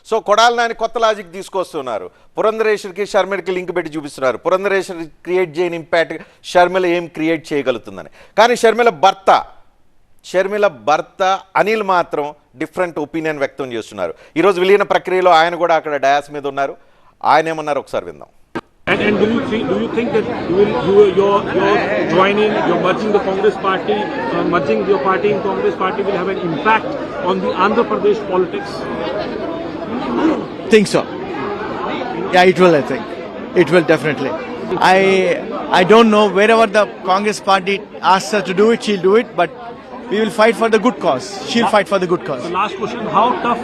So Kodali Nani కొత్త logic తీసుకొస్తున్నారు. పురంధరేశ్వరికి షర్మిలకి link పెట్టి చూపిస్తున్నారు. పురంధరేశ్వరి క్రియేట్ చేయని ఇంపాక్ట్ షర్మిల ఏం క్రియేట్ చేయగలుగుతుందని. కానీ షర్మిల భర్త అనిల్ మాత్రం డిఫరెంట్ ఒపీనియన్ వ్యక్తం చేస్తున్నారు. ఈరోజు విలీన ప్రక్రియలో ఆయన కూడా అక్కడ డయాస్ మీద ఉన్నారు. ఆయన ఏమన్నారు ఒకసారి విందాం. And do you think that you're joining, you're merging the Congress party, merging your party in Congress party will have an impact on the Andhra Pradesh politics? Think so. Yeah, it will. I think it will definitely. I don't know, wherever the Congress party asks her to do it, she'll do it. But we will fight for the good cause. She'll fight for the good cause. The last question: how tough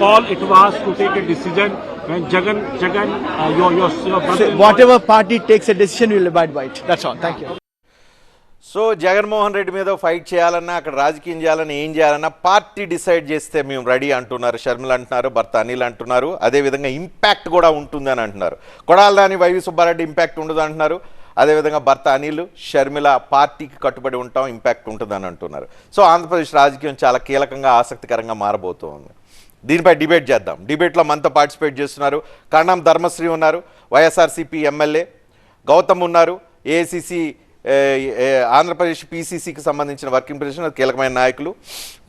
call it was to take a decision when Jagan, your brother. So whatever party takes a decision, we will abide by it. That's all. Thank you. So Jaganmohan Reddy మీద fight చేయాలన్నా, అక్కడ రాజకీయం చేయాలన్నా, ఏం చేయాలన్నా party decide చేస్తే మేము ready అంటున్నారు. షర్మిల అంటున్నారు, భర్త అనిల్ అంటున్నారు. అదేవిధంగా ఇంపాక్ట్ కూడా ఉంటుందని అంటున్నారు. కొడాలి నాని, వైవి సుబ్బారెడ్డి ఇంపాక్ట్ ఉండదు అంటున్నారు. అదేవిధంగా భర్త అనిల్, షర్మిల పార్టీకి కట్టుబడి ఉంటాం, ఇంపాక్ట్ ఉంటుందని అంటున్నారు. సో ఆంధ్రప్రదేశ్ రాజకీయం చాలా కీలకంగా, ఆసక్తికరంగా మారబోతోంది. దీనిపై డిబేట్ చేద్దాం. డిబేట్లో మనతో పార్టిసిపేట్ చేస్తున్నారు కరణం ధర్మశ్రీ ఉన్నారు, వైఎస్ఆర్సీపీ ఎమ్మెల్యే, గౌతమ్ ఉన్నారు, ఏఐసిసి ఆంధ్రప్రదేశ్ పీసీసీకి సంబంధించిన వర్కింగ్ ప్రెసిడెంట్, కీలకమైన నాయకులు,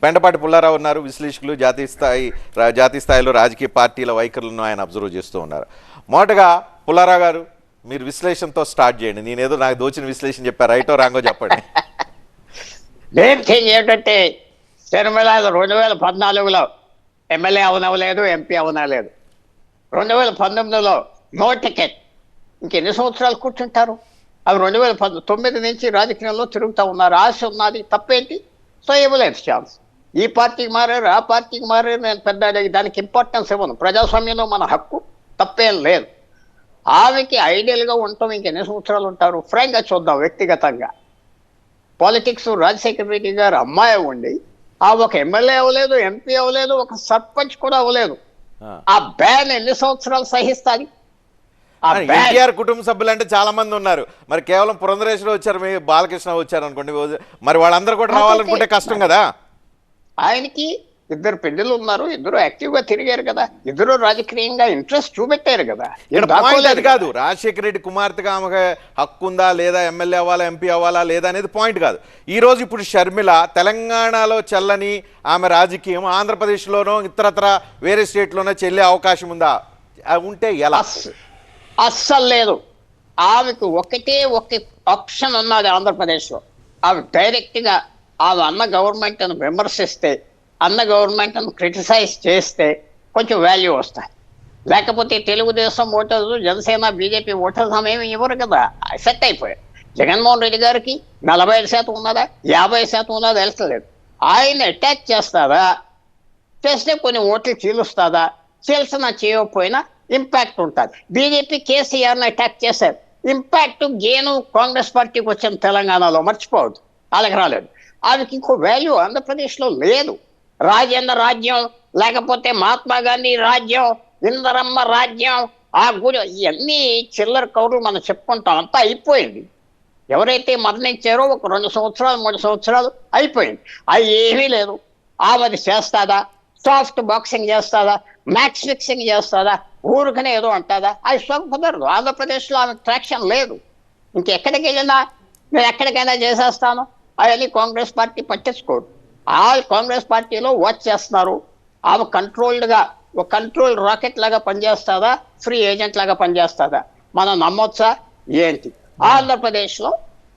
పెండపాటి పుల్లారావు ఉన్నారు, విశ్లేషకులు, జాతీయ స్థాయిలో రాజకీయ పార్టీల వైఖరులను ఆయన అబ్జర్వ్ చేస్తూ ఉన్నారు. మొదటగా పుల్లారావు గారు, మీరు విశ్లేషణతో స్టార్ట్ చేయండి. నేనేదో నాకు దోచిన విశ్లేషణ చెప్పారు, రైటో రాంగో చెప్పండి. మెయిన్ థింగ్ ఏంటంటే షర్మిల 2014లో ఎమ్మెల్యే అవనవలేదు, ఎంపీ అవనలేదు. 2019లో నో టికెట్. ఇంకెన్ని సంవత్సరాలు కూర్చుంటారు? అవి 2019 నుంచి రాజకీయంలో తిరుగుతూ ఉన్నారు. ఆశ ఉన్నది, తప్పేంటి? సో ఇవ్వలేదు ఛాన్స్. ఈ పార్టీకి మారారు, ఆ పార్టీకి మారారు. నేను పెద్ద దానికి ఇంపార్టెన్స్ ఇవ్వను. ప్రజాస్వామ్యంలో మన హక్కు, తప్పేం లేదు. ఆమెకి ఐడియల్గా ఉంటాం. ఇంకెన్ని సంవత్సరాలు ఉంటారు? ఫ్రాంక్గా చూద్దాం. వ్యక్తిగతంగా పాలిటిక్స్ రాజశేఖర రెడ్డి గారు అమ్మాయి ఉండి ఆ ఒక ఎమ్మెల్యే అవ్వలేదు, ఎంపీ అవ్వలేదు, ఒక సర్పంచ్ కూడా అవ్వలేదు. ఆ బ్యాన్ ఎన్ని సంవత్సరాలు సహిస్తుంది? ఎన్టీఆర్ కుటుంబ సభ్యులు అంటే చాలా మంది ఉన్నారు. మరి కేవలం పురంధరేశ్వరి వచ్చారు, మీ బాలకృష్ణ వచ్చారు అనుకోండి, మరి వాళ్ళందరూ కూడా రావాలనుకుంటే కష్టం కదా. ఆయనకి 2 పెళ్ళిళ్ళు ఉన్నారు, 2 యాక్టివ్గా తిరిగారు కదా, 2 రాజకీయంగా ఇంట్రెస్ట్ చూపెట్టారు కదా. అది కాదు, రాజశేఖర రెడ్డి కుమార్తెగా ఆమెకు హక్కు ఉందా లేదా, ఎమ్మెల్యే అవ్వాలా, ఎంపీ అవ్వాలా లేదా అనేది పాయింట్ కాదు. ఈ రోజు ఇప్పుడు షర్మిల తెలంగాణలో చెల్లని ఆమె రాజకీయం ఆంధ్రప్రదేశ్లోనో ఇతరత్ర వేరే స్టేట్లోనో చెల్లే అవకాశం ఉందా? ఉంటే ఎలా? అస్సలు లేదు. ఆమెకు ఒక ఆప్షన్ ఉన్నది ఆంధ్రప్రదేశ్లో. ఆమె డైరెక్ట్గా ఆమె అన్న గవర్నమెంట్ను విమర్శిస్తే, అన్న గవర్నమెంట్ను క్రిటిసైజ్ చేస్తే కొంచెం వాల్యూ వస్తాయి. లేకపోతే Telugu Desam voters, Janasena, BJP voters ఏమి ఇవ్వరు కదా, సెట్ అయిపోయారు. జగన్మోహన్ రెడ్డి గారికి 45% ఉన్నదా, 50% ఉన్నదా తెలుస్తలేదు. ఆయన అటాక్ చేస్తారా, చేస్తే కొన్ని ఓట్లు చీలుస్తుందా, చీల్సిన చేయకపోయినా ఇంపాక్ట్ ఉంటుంది. బీజేపీ కేసీఆర్ని అటాక్ చేశారు. ఇంపాక్ట్ గేను కాంగ్రెస్ పార్టీకి వచ్చిన తెలంగాణలో మర్చిపోవద్దు. వాళ్ళకి రాలేదు. ఆమెకి ఇంకో వాల్యూ ఆంధ్రప్రదేశ్లో లేదు. రాజేంద్ర రాజ్యం, లేకపోతే మహాత్మా గాంధీ రాజ్యం, ఇందరమ్మ రాజ్యం, ఆ గుడి, ఇవన్నీ చిల్లర కౌరులు మనం చెప్పుకుంటాం. అంతా అయిపోయింది. ఎవరైతే మరణించారో ఒక 2 సంవత్సరాలు 3 సంవత్సరాలు అయిపోయింది. అది ఏమీ లేదు. ఆమెది చేస్తాదా, సాఫ్ట్ బాక్సింగ్ చేస్తాదా, మ్యాచ్ ఫిక్సింగ్ చేస్తాదా, ఊరికనే ఏదో అంటుందా? అది కుదరదు. ఆంధ్రప్రదేశ్లో ఆమెకు ట్రాక్షన్ లేదు. ఇంకెక్కడికి వెళ్ళినా నేను ఎక్కడికైనా చేసేస్తాను అవన్నీ కాంగ్రెస్ పార్టీ పట్టించుకోడు. ఆ కాంగ్రెస్ పార్టీలో వాచ్ చేస్తున్నారు. ఆమె కంట్రోల్డ్గా ఒక కంట్రోల్ రాకెట్ లాగా పనిచేస్తుందా, ఫ్రీ ఏజెంట్ లాగా పనిచేస్తుందా, మనం నమ్మొచ్చా ఏంటి? ఆంధ్రప్రదేశ్లో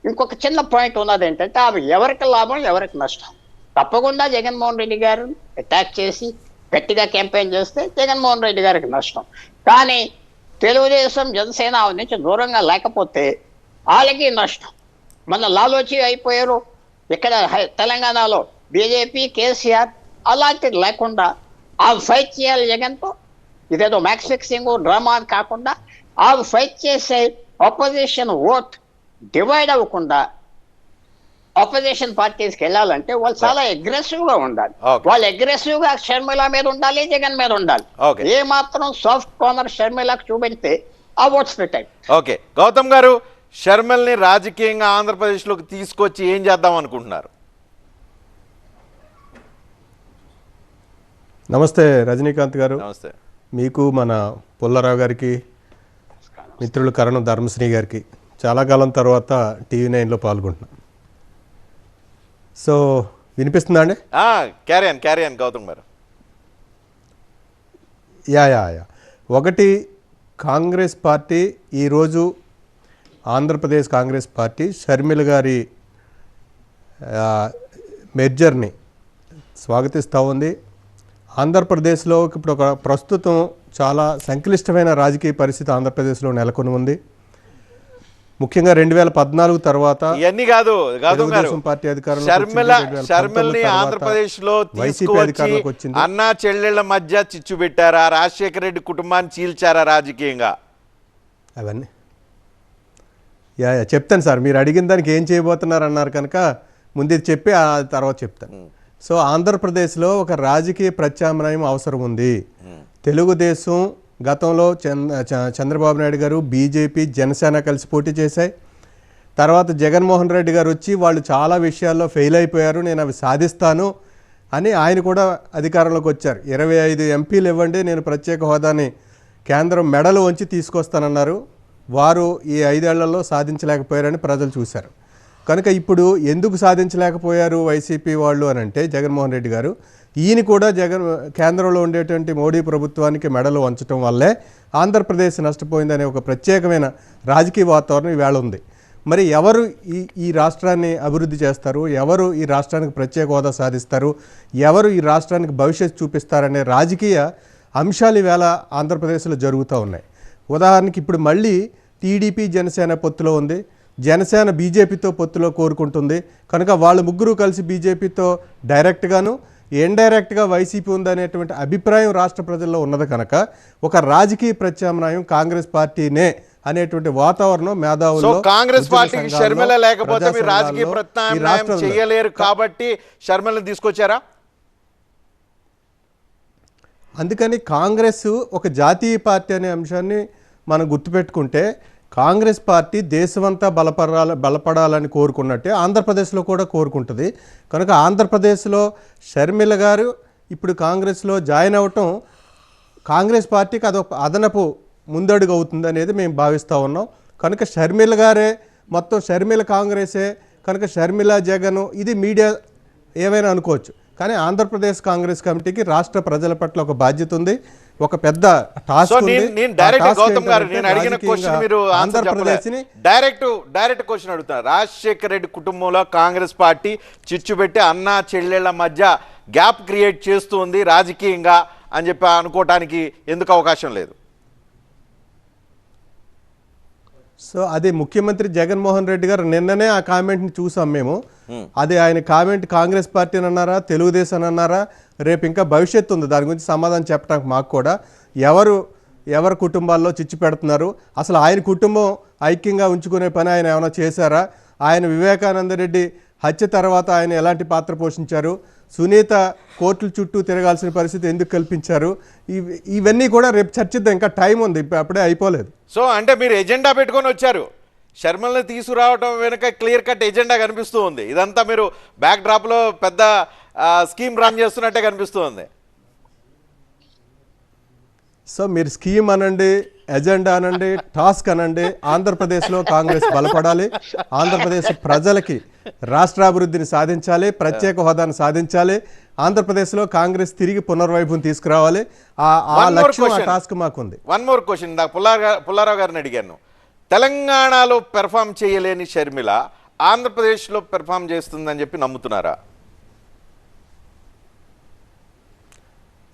ఇంకొక చిన్న పాయింట్ ఉన్నది ఏంటంటే ఆమె ఎవరికి లాభం, ఎవరికి నష్టం. తప్పకుండా జగన్మోహన్ రెడ్డి గారు అటాక్ చేసి గట్టిగా క్యాంపెయిన్ చేస్తే జగన్మోహన్ రెడ్డి గారికి నష్టం. కానీ తెలుగుదేశం, జనసేన నుంచి దూరంగా లేకపోతే వాళ్ళకి నష్టం. మన లాలోచి అయిపోయారు ఇక్కడ తెలంగాణలో బీజేపీ, కేసీఆర్. అలాంటిది లేకుండా ఆ ఫైట్ చేయాలి జగన్తో. ఇదేదో మ్యాక్స్ ఫిక్సింగ్ డ్రామా అని కాకుండా ఆ ఫైట్ చేసే ఆపోజిషన్ ఓట్ డివైడ్ అవ్వకుండా ఆపోజిషన్ పార్టీస్కి వెళ్ళాలంటే వాళ్ళు చాలా అగ్రెసివ్గా ఉండాలి. వాళ్ళు అగ్రెసివ్గా షర్మిల మీద ఉండాలి, జగన్ మీద ఉండాలి. ఏ మాత్రం సాఫ్ట్ కార్నర్ షర్మిలకు చూపెడితే ఆ ఓట్స్ పెట్టాయి. ఓకే, గౌతమ్ గారు, షర్మిలని రాజకీయంగా ఆంధ్రప్రదేశ్లోకి తీసుకొచ్చి ఏం చేద్దాం అనుకుంటున్నారు? నమస్తే రజనీకాంత్ గారు. నమస్తే. మీకు మన పుల్లారావు గారికి, మిత్రులు కరణం ధర్మశ్రీ గారికి చాలా కాలం తర్వాత TV9లో పాల్గొంటున్నాం. సో వినిపిస్తుందా అండి? క్యారియన్ గౌతమ్ గారు. యా ఒకటి, కాంగ్రెస్ పార్టీ ఈరోజు ఆంధ్రప్రదేశ్ కాంగ్రెస్ పార్టీ షర్మిల గారి మెర్జర్ని స్వాగతిస్తూ ఉంది. ఆంధ్రప్రదేశ్లో ఇప్పుడు ఒక ప్రస్తుతం చాలా సంక్లిష్టమైన రాజకీయ పరిస్థితి ఆంధ్రప్రదేశ్లో నెలకొని ఉంది. ముఖ్యంగా 2014 తర్వాత ఇవన్నీ కాదు గౌతమ్ గారు, పార్టీ షర్మిల్ని ఆంధ్రప్రదేశ్లో తీసుకువచ్చి అన్నా చెల్లెళ్ల మధ్య చిచ్చు పెట్టారా, రాజశేఖర రెడ్డి కుటుంబాన్ని చీల్చారా రాజకీయంగా? అవన్నీ చెప్తాను సార్. మీరు అడిగిన దానికి ఏం చేయబోతున్నారు అన్నారు కనుక ముందు ఇది చెప్పి ఆ తర్వాత చెప్తాను. సో ఆంధ్రప్రదేశ్లో ఒక రాజకీయ ప్రత్యామ్నాయం అవసరం ఉంది. తెలుగుదేశం గతంలో చంద్రబాబు నాయుడు గారు, బీజేపీ, జనసేన కలిసి పోటీ చేశాయి. తర్వాత జగన్మోహన్ రెడ్డి గారు వచ్చి వాళ్ళు చాలా విషయాల్లో ఫెయిల్ అయిపోయారు, నేను అవి సాధిస్తాను అని ఆయన కూడా అధికారంలోకి వచ్చారు. 25 ఎంపీలు ఇవ్వండి, నేను ప్రత్యేక హోదాని కేంద్రం మెడలు వంచి తీసుకొస్తానన్నారు. వారు ఈ 5 ఏళ్లలో సాధించలేకపోయారని ప్రజలు చూశారు. కనుక ఇప్పుడు ఎందుకు సాధించలేకపోయారు వైసీపీ వాళ్ళు అని అంటే, జగన్మోహన్ రెడ్డి గారు ఈయన కూడా కేంద్రంలో ఉండేటువంటి మోడీ ప్రభుత్వానికి మెడలు వంచడం వల్లే ఆంధ్రప్రదేశ్ నష్టపోయిందనే ఒక ప్రత్యేకమైన రాజకీయ వాతావరణం ఈవేళ ఉంది. మరి ఎవరు ఈ రాష్ట్రాన్ని అభివృద్ధి చేస్తారు, ఎవరు ఈ రాష్ట్రానికి ప్రత్యేక హోదా సాధిస్తారు, ఎవరు ఈ రాష్ట్రానికి భవిష్యత్తు చూపిస్తారనే రాజకీయ అంశాలు ఈవేళ ఆంధ్రప్రదేశ్లో జరుగుతూ ఉన్నాయి. ఉదాహరణకి ఇప్పుడు మళ్ళీ టీడీపీ జనసేన పొత్తులో ఉంది, జనసేన బీజేపీతో పొత్తులో కోరుకుంటుంది. కనుక వాళ్ళు ముగ్గురు కలిసి బీజేపీతో డైరెక్ట్గాను, ఇండైరెక్ట్గా వైసీపీ ఉందనేటువంటి అభిప్రాయం రాష్ట్ర ప్రజల్లో ఉన్నది. కనుక ఒక రాజకీయ ప్రత్యామ్నాయం కాంగ్రెస్ పార్టీనే అనేటువంటి వాతావరణం మేధావులు, కాంగ్రెస్ పార్టీకి షర్మిల లేకపోతే మీరు రాజకీయ ప్రత్యామ్నాయం చేయలేరు కాబట్టి షర్మిలను తీసుకొచ్చారా? అందుకని కాంగ్రెస్ ఒక జాతీయ పార్టీ అనే అంశాన్ని మనం గుర్తుపెట్టుకుంటే, కాంగ్రెస్ పార్టీ దేశమంతా బలపడాలని కోరుకున్నట్టే ఆంధ్రప్రదేశ్లో కూడా కోరుకుంటుంది. కనుక ఆంధ్రప్రదేశ్లో షర్మిల గారు ఇప్పుడు కాంగ్రెస్లో జాయిన్ అవ్వటం కాంగ్రెస్ పార్టీకి అదొక అదనపు ముందడుగు అవుతుంది అనేది మేము భావిస్తూ ఉన్నాం. కనుక షర్మిల గారే మొత్తం, షర్మిల కాంగ్రెసే, కనుక షర్మిల జగన్ ఇది మీడియా ఏమైనా అనుకోవచ్చు. కానీ ఆంధ్రప్రదేశ్ కాంగ్రెస్ కమిటీకి రాష్ట్ర ప్రజల పట్ల ఒక బాధ్యత ఉంది, ఒక పెద్ద టాస్క్ ఉంది. డైరెక్ట్ క్వశ్చన్ అడుగుతున్నా. రాజశేఖర రెడ్డి కుటుంబంలో కాంగ్రెస్ పార్టీ చిచ్చు పెట్టి అన్నా చెల్లెళ్ల మధ్య గ్యాప్ క్రియేట్ చేస్తుంది రాజకీయంగా అని చెప్పి అనుకోవటానికి ఎందుకు అవకాశం లేదు? సో అది ముఖ్యమంత్రి జగన్మోహన్ రెడ్డి గారు నిన్ననే ఆ కామెంట్ని చూసాం మేము. అది ఆయన కామెంట్ కాంగ్రెస్ పార్టీని అన్నారా, తెలుగుదేశం అన్నారా, రేపు ఇంకా భవిష్యత్తు ఉంది, దాని గురించి సమాధానం చెప్పడానికి మాకు కూడా. ఎవరు కుటుంబాల్లో చిచ్చు పెడుతున్నారు, అసలు ఆయన కుటుంబం ఐక్యంగా ఉంచుకునే పని ఆయన ఏమైనా చేశారా, ఆయన వివేకానంద రెడ్డి హత్య తర్వాత ఆయన ఎలాంటి పాత్ర పోషించారు, సునీత కోర్టుల చుట్టూ తిరగాల్సిన పరిస్థితి ఎందుకు కల్పించారు, ఇవన్నీ కూడా రేపు చర్చిద్దాం, ఇంకా టైం ఉంది, అప్పుడే అయిపోలేదు. సో అంటే మీరు ఎజెండా పెట్టుకొని వచ్చారు, షర్మిలని తీసుకురావడం వెనుక క్లియర్ కట్ ఎజెండా కనిపిస్తూ ఉంది. ఇదంతా మీరు బ్యాక్ డ్రాప్లో పెద్ద స్కీమ్ రన్ చేస్తున్నట్టే కనిపిస్తూ ఉంది. సో మీరు స్కీమ్ అనండి, ఎజెండా అనండి, టాస్క్ అనండి, ఆంధ్రప్రదేశ్లో కాంగ్రెస్ బలపడాలి, ఆంధ్రప్రదేశ్ ప్రజలకి రాష్ట్రాభివృద్ధిని సాధించాలి, ప్రత్యేక హోదాను సాధించాలి, ఆంధ్రప్రదేశ్లో కాంగ్రెస్ తిరిగి పునర్వైభవం తీసుకురావాలి. ఆ లక్ష్యం, ఆ టాస్క్ మాకుంది. One more question. పుల్లారావు గారిని అడిగాను, తెలంగాణలో పెర్ఫామ్ చేయలేని షర్మిల ఆంధ్రప్రదేశ్లో పెర్ఫామ్ చేస్తుందని చెప్పి నమ్ముతున్నారా?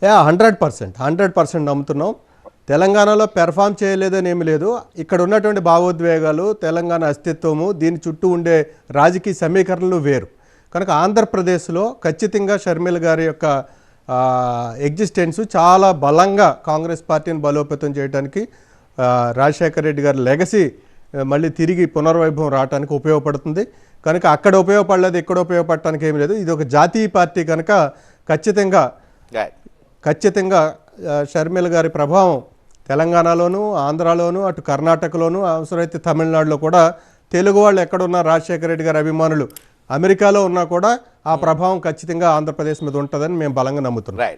100% నమ్ముతున్నాం. తెలంగాణలో పెర్ఫామ్ చేయలేదని ఏమి లేదు. ఇక్కడ ఉన్నటువంటి భావోద్వేగాలు, తెలంగాణ అస్తిత్వము, దీని చుట్టూ ఉండే రాజకీయ సమీకరణలు వేరు. కనుక ఆంధ్రప్రదేశ్లో ఖచ్చితంగా షర్మిల గారి యొక్క ఎగ్జిస్టెన్స్ చాలా బలంగా కాంగ్రెస్ పార్టీని బలోపేతం చేయడానికి, రాజశేఖర రెడ్డి గారి లెగసీ మళ్ళీ తిరిగి పునర్వైభవం రావడానికి ఉపయోగపడుతుంది. కనుక అక్కడ ఉపయోగపడలేదు, ఇక్కడ ఉపయోగపడటానికి ఏమి లేదు. ఇది ఒక జాతీయ పార్టీ కనుక ఖచ్చితంగా షర్మిల గారి ప్రభావం తెలంగాణలోను, ఆంధ్రాలోను, అటు కర్ణాటకలోను, అవసరమైతే తమిళనాడులో కూడా తెలుగు వాళ్ళు ఎక్కడున్నా రాజశేఖర రెడ్డి గారి అభిమానులు అమెరికాలో ఉన్నా కూడా ఆ ప్రభావం ఖచ్చితంగా ఆంధ్రప్రదేశ్ మీద ఉంటుందని మేము బలంగా నమ్ముతున్నాం.